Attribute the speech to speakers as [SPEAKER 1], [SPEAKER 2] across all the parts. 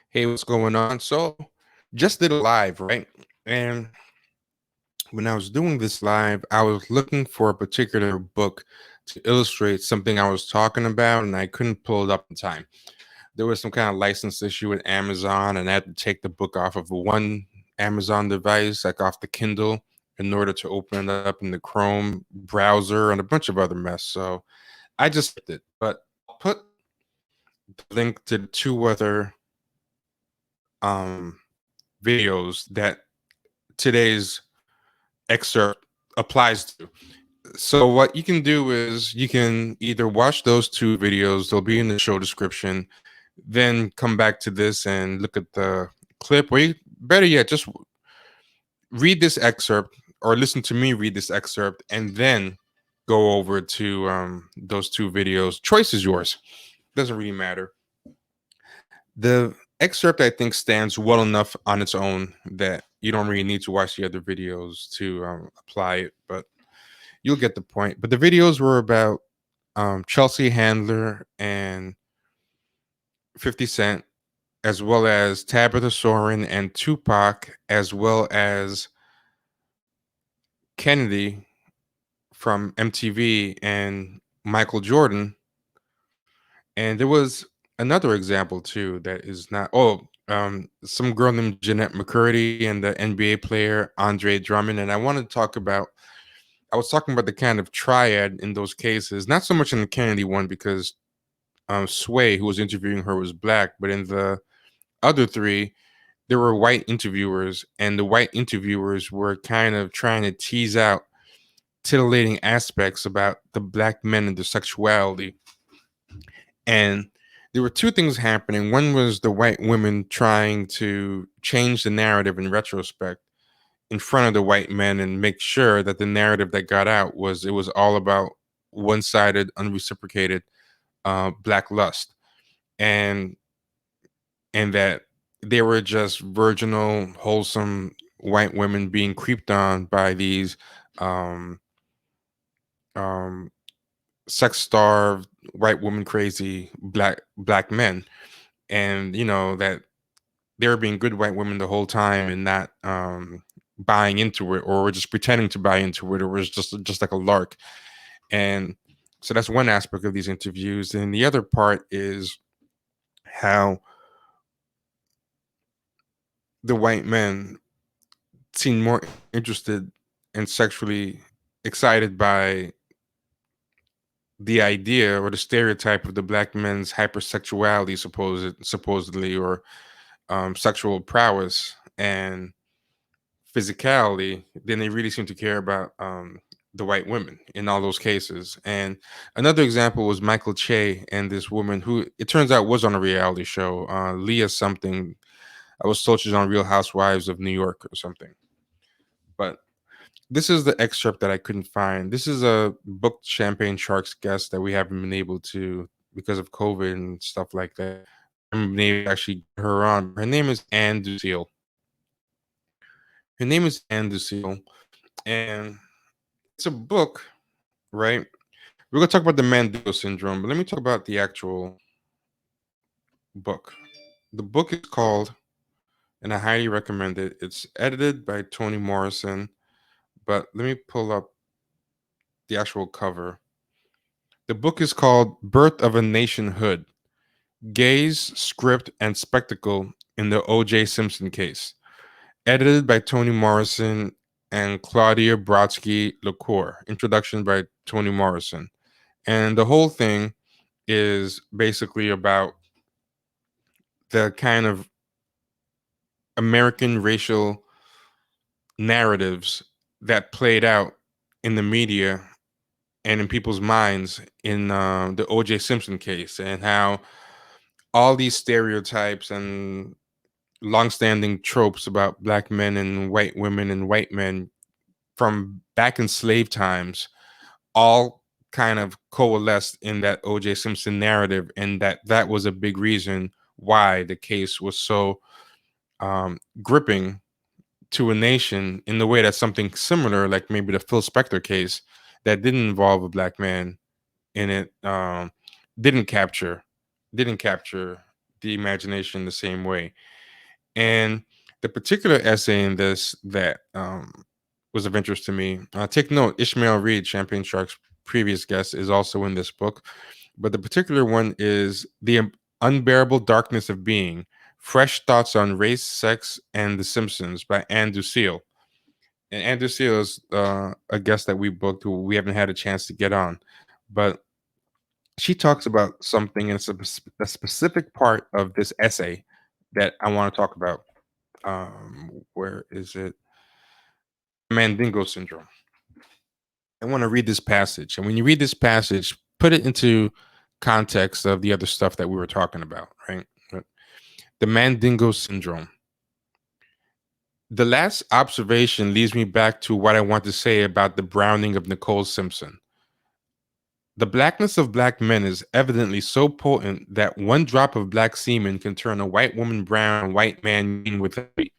[SPEAKER 1] Hey, what's going on? So, just did a live, right? And when I was doing this live, I was looking for a particular book to illustrate something I was talking about, and I couldn't pull it up in time. There was some kind of license issue with Amazon, and I had to take the book off of one Amazon device, like off the Kindle, in order to open it up in the Chrome browser and a bunch of other mess. So I just skipped it, but I'll put the link to the two other um, videos that today's excerpt applies to. So what you can do is you can either watch those two videos, they'll be in the show description, then come back to this and look at the clip, or better yet, just read this excerpt or listen to me read this excerpt and then go over to those two videos. Choice is yours. Doesn't really matter. The excerpt, I think, stands well enough on its own that you don't really need to watch the other videos to apply it, but you'll get the point. But the videos were about Chelsea Handler and 50 Cent, as well as Tabitha Soren and Tupac, as well as Kennedy from MTV and Michael Jordan. And there was another example too that is not, some girl named Jeanette McCurdy and the NBA player Andre Drummond. And I was talking about the kind of triad in those cases, not so much in the Kennedy one because Sway, who was interviewing her, was black, but in the other three, there were white interviewers, and the white interviewers were kind of trying to tease out titillating aspects about the black men and their sexuality. And there were two things happening. One was the white women trying to change the narrative in retrospect in front of the white men and make sure that the narrative that got out was it was all about one-sided, unreciprocated black lust, and that they were just virginal, wholesome white women being creeped on by these um, um, sex-starved, white woman crazy black men, and that they were being good white women the whole time and not buying into it or just pretending to buy into it, or was just like a lark. And so that's one aspect of these interviews. And the other part is how the white men seem more interested and sexually excited by the idea or the stereotype of the black men's hypersexuality, supposedly, or sexual prowess and physicality, than they really seem to care about the white women in all those cases. And another example was Michael Che and this woman who it turns out was on a reality show, Leah something. I was told she's on Real Housewives of New York or something. But this is the excerpt that I couldn't find. This is a booked Champagne Sharks guest that we haven't been able to, because of COVID and stuff like that. I haven't been able to actually get her on. Her name is Ann DuCille. Her name is Ann DuCille. And it's a book, right? We're going to talk about the Mandingo Syndrome, but let me talk about the actual book. The book is called, and I highly recommend it, it's edited by Toni Morrison, but let me pull up the actual cover. The book is called Birth of a Nationhood: Gaze, Script, and Spectacle in the O.J. Simpson Case. Edited by Toni Morrison and Claudia Brodsky LaCour. Introduction by Toni Morrison. And the whole thing is basically about the kind of American racial narratives that played out in the media and in people's minds in the O.J. Simpson case, and how all these stereotypes and longstanding tropes about black men and white women and white men from back in slave times all kind of coalesced in that O.J. Simpson narrative, and that was a big reason why the case was so gripping to a nation, in the way that something similar, like maybe the Phil Spector case, that didn't involve a black man in it, didn't capture the imagination the same way. And the particular essay in this that was of interest to me, take note, Ishmael Reed, Champagne Shark's previous guest, is also in this book. But the particular one is The Unbearable Darkness of Being: Fresh Thoughts on Race, Sex, and the Simpsons by Ann DuCille. And Ann DuCille is a guest that we booked who we haven't had a chance to get on. But she talks about something, and it's a specific part of this essay that I want to talk about. Where is it? Mandingo syndrome. I want to read this passage. And when you read this passage, put it into context of the other stuff that we were talking about, right? The Mandingo syndrome. The last observation leads me back to what I want to say about the browning of Nicole Simpson. The blackness of black men is evidently so potent that one drop of black semen can turn a white woman brown, a white man green with envy.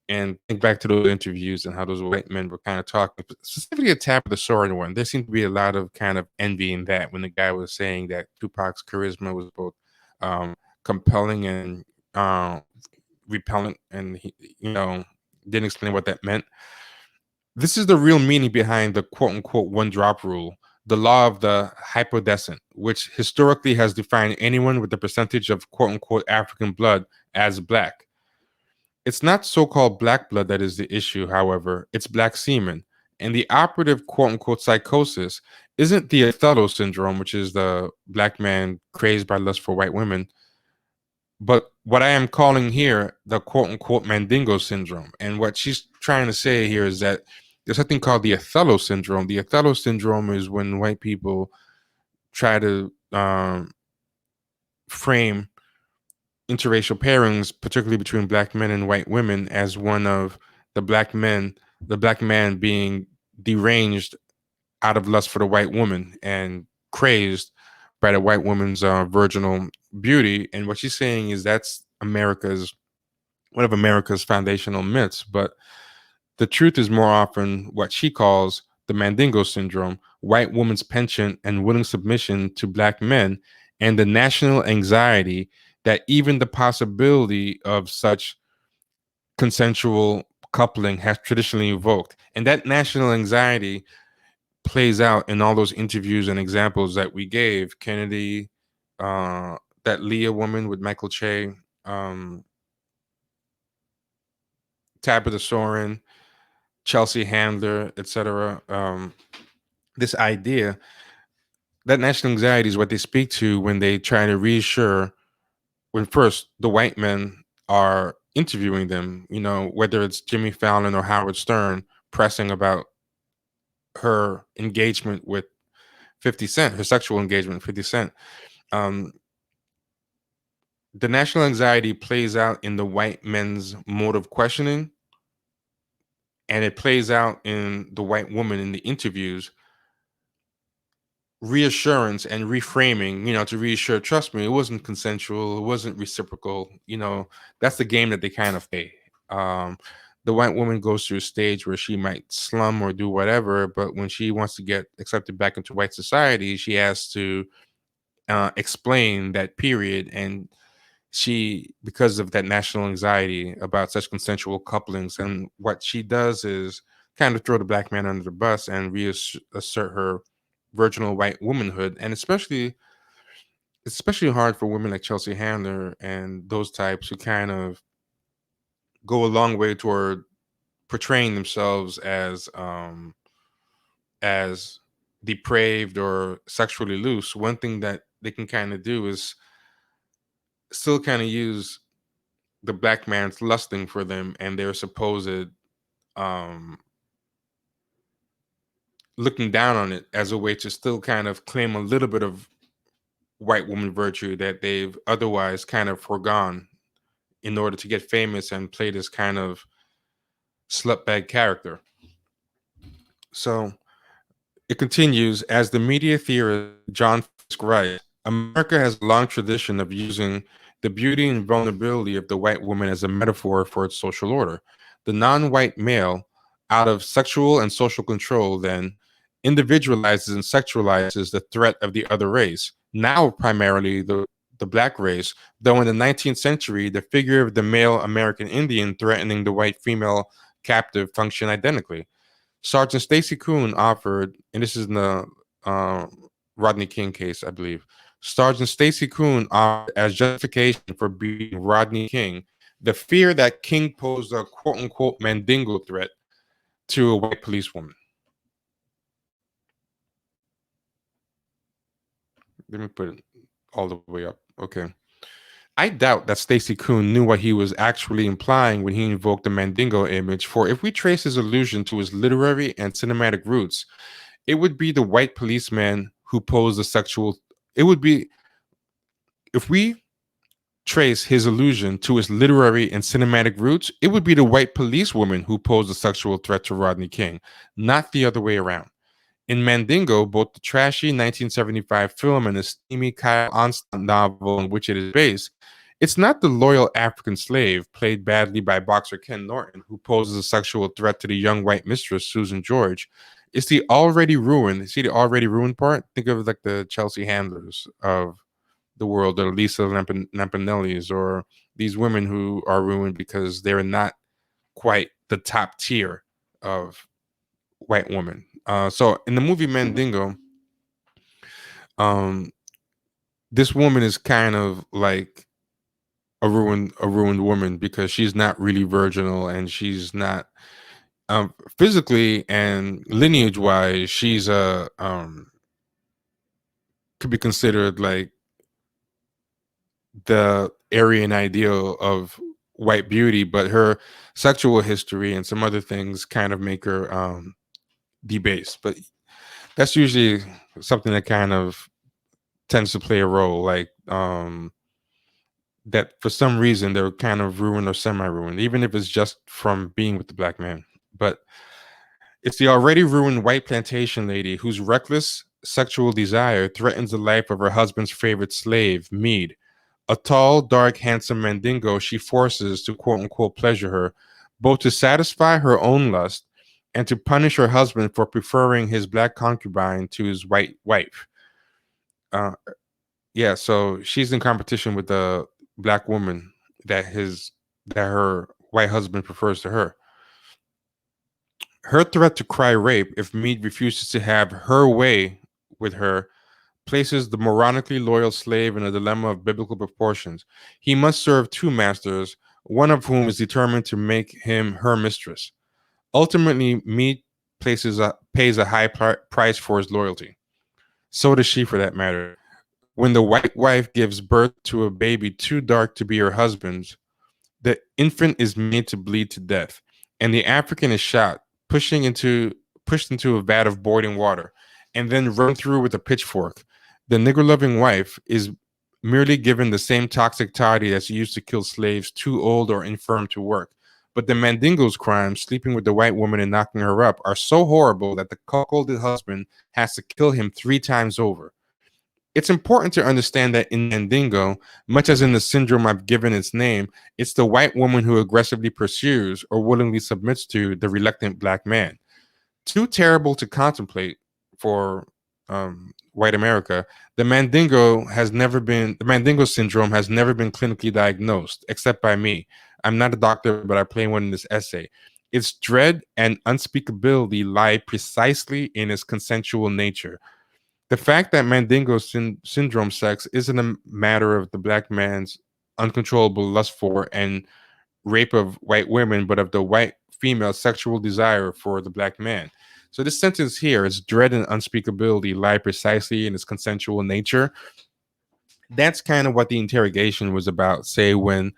[SPEAKER 1] And think back to those interviews and how those white men were kind of talking, specifically a Tabitha Soren one. There seemed to be a lot of kind of envy in that when the guy was saying that Tupac's charisma was both compelling and repellent, and he, didn't explain what that meant. This is the real meaning behind the quote unquote one drop rule, the law of the hypodescent, which historically has defined anyone with a percentage of quote unquote African blood as black. It's not so-called black blood that is the issue, however, it's black semen. And the operative quote-unquote psychosis isn't the Othello syndrome, which is the black man crazed by lust for white women, but what I am calling here the quote-unquote Mandingo syndrome. And what she's trying to say here is that there's something called the Othello syndrome. The Othello syndrome is when white people try to frame interracial pairings, particularly between black men and white women, as one of the black man being deranged out of lust for the white woman and crazed by the white woman's virginal beauty. And what she's saying is that's one of America's foundational myths. But the truth is more often what she calls the Mandingo syndrome, white woman's penchant and willing submission to black men, and the national anxiety that even the possibility of such consensual coupling has traditionally evoked. And that national anxiety plays out in all those interviews and examples that we gave. Kennedy, that Leah woman with Michael Che, Tabitha Soren, Chelsea Handler, etc. This idea that national anxiety is what they speak to when they try to reassure, when first the white men are interviewing them, whether it's Jimmy Fallon or Howard Stern pressing about her engagement with 50 Cent, her sexual engagement with 50 Cent. The national anxiety plays out in the white men's mode of questioning, and it plays out in the white woman in the interviews reassurance and reframing, to reassure, trust me, it wasn't consensual, it wasn't reciprocal. That's the game that they kind of play. The white woman goes through a stage where she might slum or do whatever, but when she wants to get accepted back into white society, she has to explain that period. And she, because of that national anxiety about such consensual couplings, and what she does is kind of throw the black man under the bus and reassert her virginal white womanhood. And especially hard for women like Chelsea Handler and those types who kind of go a long way toward portraying themselves as depraved or sexually loose. One thing that they can kind of do is still kind of use the black man's lusting for them and their supposed um looking down on it as a way to still kind of claim a little bit of white woman virtue that they've otherwise kind of foregone in order to get famous and play this kind of slutbag character. So it continues, as the media theorist John Fisk writes, America has a long tradition of using the beauty and vulnerability of the white woman as a metaphor for its social order. The non-white male, out of sexual and social control, then individualizes and sexualizes the threat of the other race, now primarily the the black race, though in the 19th century, the figure of the male American Indian threatening the white female captive functioned identically. Sergeant Stacy Coon offered, and this is in the uh, Rodney King case, I believe. Sergeant Stacy Coon offered as justification for beating Rodney King the fear that King posed a quote unquote Mandingo threat to a white policewoman. Let me put it all the way up. Okay. I doubt that Stacy Coon knew what he was actually implying when he invoked the Mandingo image, for if we trace his allusion to his literary and cinematic roots, it would be the white policeman who posed a sexual. It would be, if we trace his allusion to his literary and cinematic roots, it would be the white policewoman who posed a sexual threat to Rodney King, not the other way around. In Mandingo, both the trashy 1975 film and the steamy Kyle Onstott novel on which it is based, it's not the loyal African slave, played badly by boxer Ken Norton, who poses a sexual threat to the young white mistress, Susan George. It's the already ruined, see the already ruined part? Think of like the Chelsea Handlers of the world, or Lisa Lampanelli's, or these women who are ruined because they're not quite the top tier of white woman. So in the movie Mandingo, um, this woman is kind of like a ruined woman because she's not really virginal, and she's not physically and lineage wise, she's a could be considered like the Aryan ideal of white beauty, but her sexual history and some other things kind of make her debased. But that's usually something that kind of tends to play a role, like that for some reason they're kind of ruined or semi-ruined, even if it's just from being with the black man. But it's the already ruined white plantation lady whose reckless sexual desire threatens the life of her husband's favorite slave, Mead, a tall, dark, handsome Mandingo she forces to quote unquote pleasure her, both to satisfy her own lust and to punish her husband for preferring his black concubine to his white wife. Uh, yeah, so she's in competition with the black woman that her white husband prefers to her. Her threat to cry rape if Mead refuses to have her way with her places the moronically loyal slave in a dilemma of biblical proportions. He must serve two masters, one of whom is determined to make him her mistress. Ultimately, Mead pays a high price for his loyalty. So does she, for that matter. When the white wife gives birth to a baby too dark to be her husband's, the infant is made to bleed to death, and the African is shot, pushed into a vat of boiling water, and then run through with a pitchfork. The nigger-loving wife is merely given the same toxic toddy that's used to kill slaves too old or infirm to work. But the Mandingo's crimes, sleeping with the white woman and knocking her up, are so horrible that the cuckolded husband has to kill him 3 times over. It's important to understand that in Mandingo, much as in the syndrome I've given its name, it's the white woman who aggressively pursues or willingly submits to the reluctant black man. Too terrible to contemplate for white America, the Mandingo syndrome has never been clinically diagnosed, except by me. I'm not a doctor, but I play one in this essay. Its dread and unspeakability lie precisely in its consensual nature. The fact that Mandingo syndrome sex isn't a matter of the black man's uncontrollable lust for and rape of white women, but of the white female's sexual desire for the black man. So this sentence here, its dread and unspeakability lie precisely in its consensual nature. That's kind of what the interrogation was about, say, when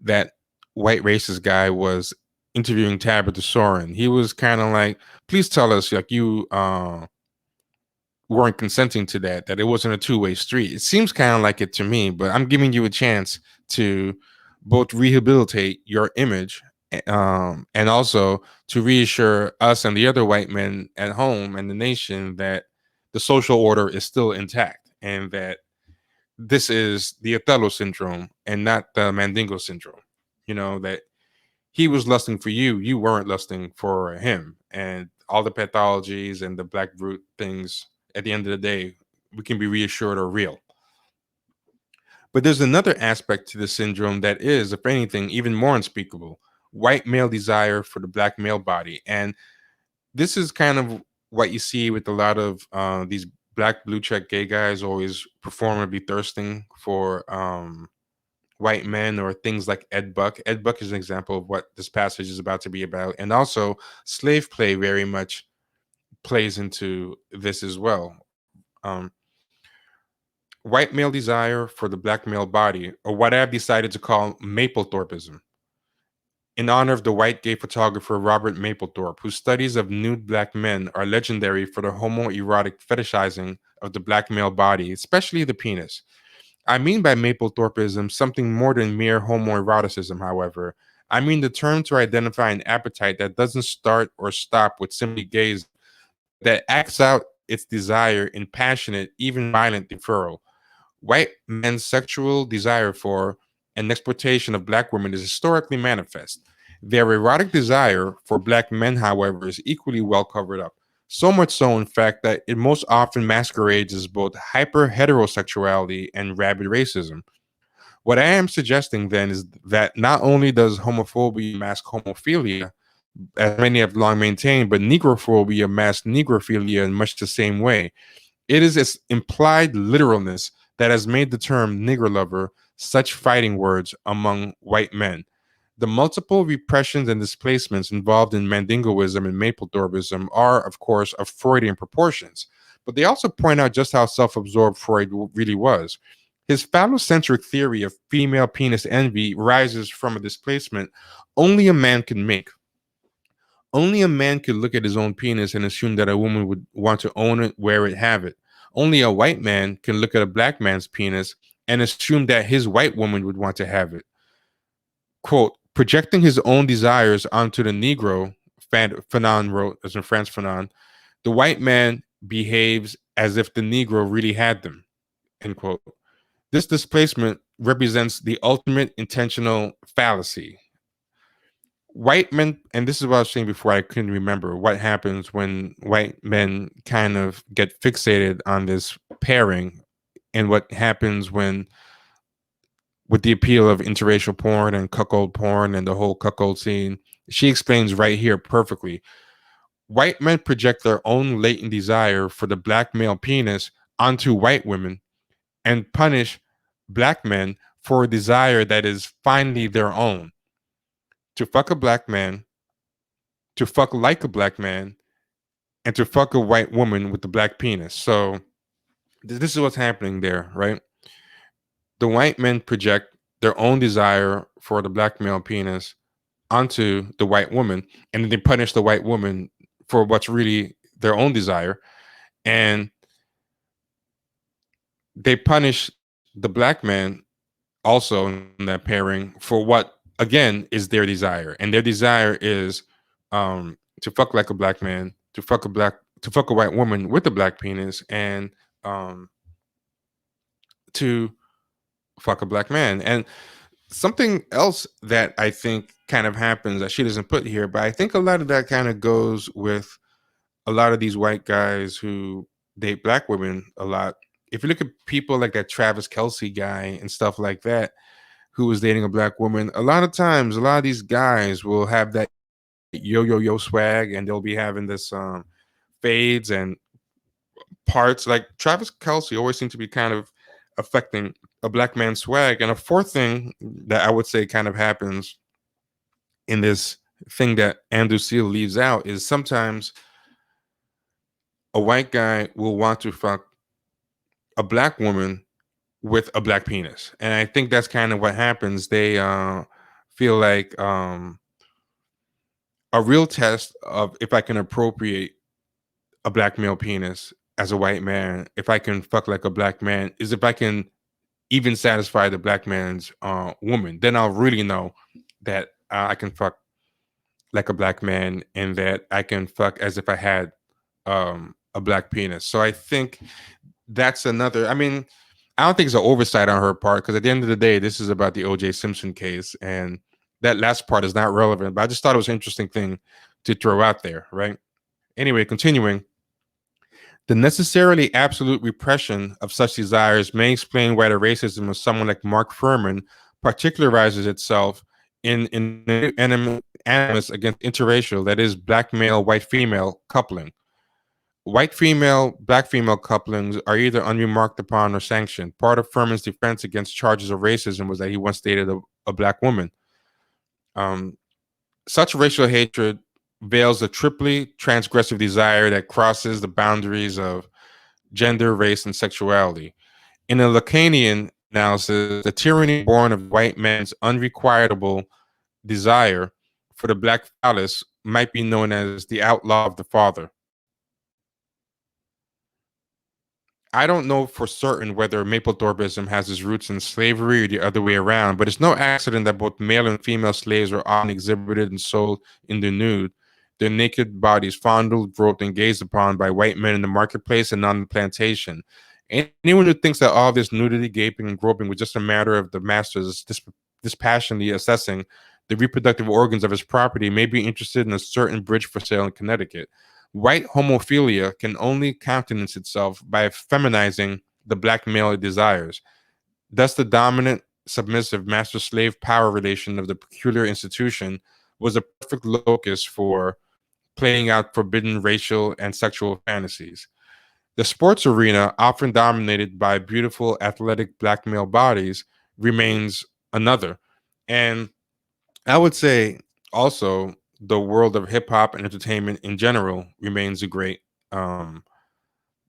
[SPEAKER 1] that white racist guy was interviewing Tabitha Soren. He was kind of like, please tell us, like, you weren't consenting to that it wasn't a two-way street. It seems kind of like it to me, but I'm giving you a chance to both rehabilitate your image, and also to reassure us and the other white men at home and the nation that the social order is still intact, and that this is the Othello syndrome and not the Mandingo syndrome. That he was lusting for you, you weren't lusting for him, and all the pathologies and the black root things, at the end of the day, we can be reassured are real. But there's another aspect to the syndrome that is, if anything, even more unspeakable: white male desire for the black male body. And this is kind of what you see with a lot of these black blue check gay guys always performably thirsting for white men, or things like Ed Buck. Ed Buck is an example of what this passage is about to be about. And also, slave play very much plays into this as well. Um, White male desire for the black male body, or what I've decided to call Mapplethorpism, in honor of the white gay photographer Robert Mapplethorpe, whose studies of nude black men are legendary for the homoerotic fetishizing of the black male body, especially the penis. I mean by Mapplethorpism something more than mere homoeroticism, however. I mean the term to identify an appetite that doesn't start or stop with simply gaze, but that acts out its desire in passionate, even violent deferral. White men's sexual desire for and exploitation of black women is historically manifest. Their erotic desire for black men, however, is equally well covered up. So much so, in fact, that it most often masquerades as both hyper heterosexuality and rabid racism. What I am suggesting then is that not only does homophobia mask homophilia, as many have long maintained, but negrophobia masks negrophilia in much the same way. It is its implied literalness that has made the term nigger lover such fighting words among white men. The multiple repressions and displacements involved in Mandingoism and Mapplethorpism are, of course, of Freudian proportions, but they also point out just how self absorbed Freud really was. His phallocentric theory of female penis envy rises from a displacement only a man can make. Only a man could look at his own penis and assume that a woman would want to own it, wear it, have it. Only a white man can look at a black man's penis and assume that his white woman would want to have it. Quote, projecting his own desires onto the Negro, Fanon wrote, as in Frantz Fanon, the white man behaves as if the Negro really had them, end quote. This displacement represents the ultimate intentional fallacy. White men, and this is what I was saying before, I couldn't remember what happens when white men kind of get fixated on this pairing, and what happens when, with the appeal of interracial porn and cuckold porn and the whole cuckold scene. She explains right here perfectly. White men project their own latent desire for the black male penis onto white women and punish black men for a desire that is finally their own: to fuck a black man, to fuck like a black man, and to fuck a white woman with the black penis. So this is what's happening there, right? The white men project their own desire for the black male penis onto the white woman, and then they punish the white woman for what's really their own desire. And they punish the black man also in that pairing for what, again, is their desire. And their desire is to fuck like a black man, to fuck a white woman with a black penis, and um, to fuck a black man. And something else that I think kind of happens that she doesn't put here, but I think a lot of that kind of goes with a lot of these white guys who date black women a lot. If you look at people like that Travis Kelsey guy and stuff like that, who was dating a black woman, a lot of times, a lot of these guys will have that yo swag, and they'll be having this fades and parts. Like Travis Kelsey always seemed to be kind of affecting a black man's swag. And a fourth thing that I would say kind of happens in this thing that Ann DuCille leaves out is sometimes a white guy will want to fuck a black woman with a black penis. And I think that's kind of what happens. They feel like a real test of if I can appropriate a black male penis as a white man, if I can fuck like a black man, is if I can even satisfy the black man's woman. Then I'll really know that I can fuck like a black man, and that I can fuck as if I had a black penis. So I think that's another. I mean, I don't think it's an oversight on her part, because at the end of the day, this is about the O.J. Simpson case, and that last part is not relevant. But I just thought it was an interesting thing to throw out there, right? Anyway, continuing. The necessarily absolute repression of such desires may explain why the racism of someone like Mark Furman particularizes itself in animus against interracial, that is, black male, white female coupling. White female, black female couplings are either unremarked upon or sanctioned. Part of Furman's defense against charges of racism was that he once dated a black woman. Um, Such racial hatred veils a triply transgressive desire that crosses the boundaries of gender, race, and sexuality. In a Lacanian analysis, the tyranny born of white man's unrequitable desire for the black phallus might be known as the outlaw of the father. I don't know for certain whether Mapplethorpism has its roots in slavery or the other way around, but it's no accident that both male and female slaves were often exhibited and sold in the nude, their naked bodies fondled, groped, and gazed upon by white men in the marketplace and on the plantation. Anyone who thinks that all this nudity, gaping, and groping was just a matter of the masters dispassionately assessing the reproductive organs of his property may be interested in a certain bridge for sale in Connecticut. White homophilia can only countenance itself by feminizing the black male it desires. Thus, the dominant, submissive master slave power relation of the peculiar institution was a perfect locus for playing out forbidden racial and sexual fantasies. The sports arena, often dominated by beautiful, athletic black male bodies, remains another. And I would say also the world of hip hop and entertainment in general remains a great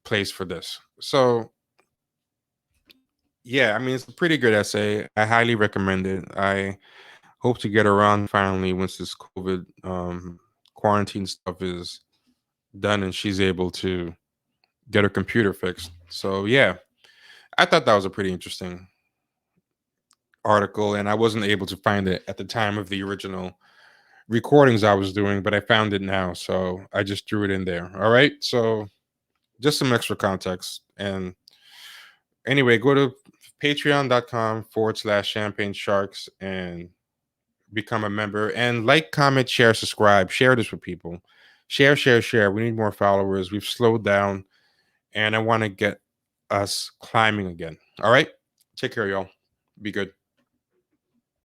[SPEAKER 1] place for this. So, yeah, I mean, it's a pretty good essay. I highly recommend it. I hope to get around finally once this COVID quarantine stuff is done and she's able to get her computer fixed. So, yeah, I thought that was a pretty interesting article, and I wasn't able to find it at the time of the original recordings I was doing, but I found it now, so I just threw it in there. All right, so just some extra context. And anyway, go to patreon.com/champagne sharks and become a member. And like, comment, share, subscribe, share this with people. Share, share, share. We need more followers. We've slowed down, and I want to get us climbing again. All right, take care, y'all. Be good.